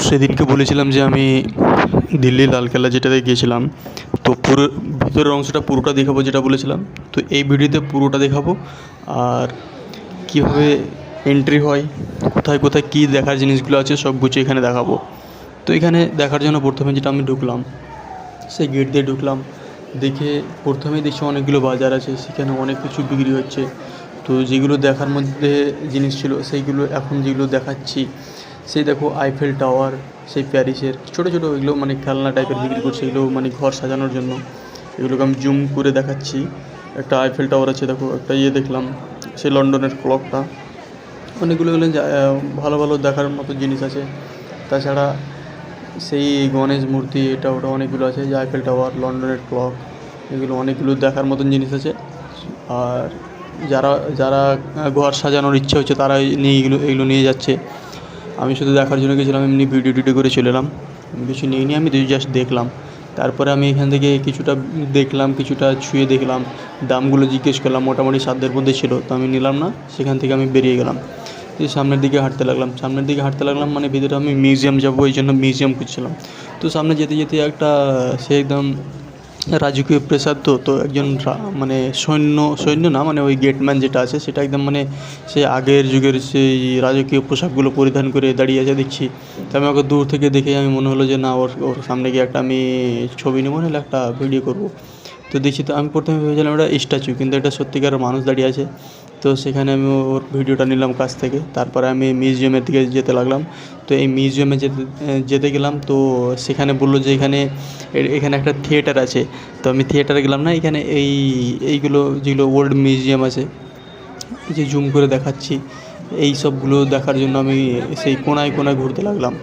সেদিনকে বলেছিলাম যে আমি দিল্লি লালকেল্লা যেটাতে গিয়েছিলাম, তো পুরো ভিতরের অংশটা পুরোটা দেখাবো যেটা বলেছিলাম। তো এই ভিডিওতে পুরোটা দেখাবো, আর কীভাবে এন্ট্রি হয়, কোথায় কোথায় কী দেখার জিনিসগুলো আছে সব কিছু এখানে দেখাবো। তো এখানে দেখার জন্য প্রথমে যেটা আমি ঢুকলাম, সেই গেট দিয়ে ঢুকলাম। দেখে প্রথমেই দেখছি অনেকগুলো বাজার আছে, সেখানে অনেক কিছু বিক্রি হচ্ছে। তো যেগুলো দেখার মধ্যে জিনিস ছিল সেইগুলো এখন যেগুলো দেখাচ্ছি, সেই দেখো আইফেল টাওয়ার, সেই প্যারিসের ছোটো ছোটো এগুলো মানে খেলনা টাইপের বিক্রি করছে, এগুলো মানে ঘর সাজানোর জন্য। এগুলোকে আমি জুম করে দেখাচ্ছি। একটা আইফেল টাওয়ার আছে, দেখো একটা দেখলাম, সেই লন্ডনের ক্লকটা। অনেকগুলো ভালো ভালো দেখার মতো জিনিস আছে। তাছাড়া সেই গণেশ মূর্তি, এটা ওটা অনেকগুলো আছে, যে আইফেল টাওয়ার, লন্ডনের ক্লক, এগুলো অনেকগুলো দেখার মতন জিনিস আছে। আর যারা যারা ঘর সাজানোর ইচ্ছা হচ্ছে তারা নিয়ে এগুলো নিয়ে যাচ্ছে। আমি শুধু দেখার জন্য গেছিলাম, এমনি ভিডিও টিডিও করে চলে এলাম, কিছু নিইনি, আমি জাস্ট দেখলাম। তারপরে আমি এখান থেকে কিছুটা দেখলাম, কিছুটা ছুঁয়ে দেখলাম, দামগুলো জিজ্ঞেস করলাম, মোটামুটি সাধ্যের মধ্যে ছিল, তো আমি নিলাম না, সেখান থেকে আমি বেরিয়ে গেলাম। দিয়ে সামনের দিকে হাঁটতে লাগলাম, মানে ভিতরে আমি মিউজিয়াম যাবো, এই জন্য মিউজিয়াম খুঁজছিলাম। তো সামনে যেতে যেতে একটা সে একদম রাজকীয় প্রাসাদ, তো একজন মানে সৈন্য না, মানে ওই গেটম্যান যেটা আছে সেটা একদম মানে সে আগের যুগের সেই রাজকীয় পোশাকগুলো পরিধান করে দাঁড়িয়ে আছে দেখছি। তো আমি ওকে দূর থেকে দেখে আমি মনে হলো যে না, ওর সামনে গিয়ে একটা আমি ছবি নেবো, নাহলে একটা ভিডিও করবো। তো দেখছি, তো আমি প্রথমে ভেবেছিলাম এটা স্ট্যাচু, কিন্তু এটা সত্যিকার মানুষ দাঁড়িয়ে আছে। তো সেখানে আমি ওর ভিডিওটা নিলাম কাছ থেকে। তারপরে আমি মিউজিয়ামের দিকে যেতে লাগলাম। তো এই মিউজিয়ামে যেতে গেলাম, তো সেখানে বললো যে এখানে একটা থিয়েটার আছে। তো আমি থিয়েটারে গেলাম না, এখানে এইগুলো যেগুলো ওল্ড মিউজিয়াম আছে, এই যে জুম করে দেখাচ্ছি, এই সবগুলো দেখার জন্য আমি সেই কোণায় কোণায় ঘুরতে লাগলাম।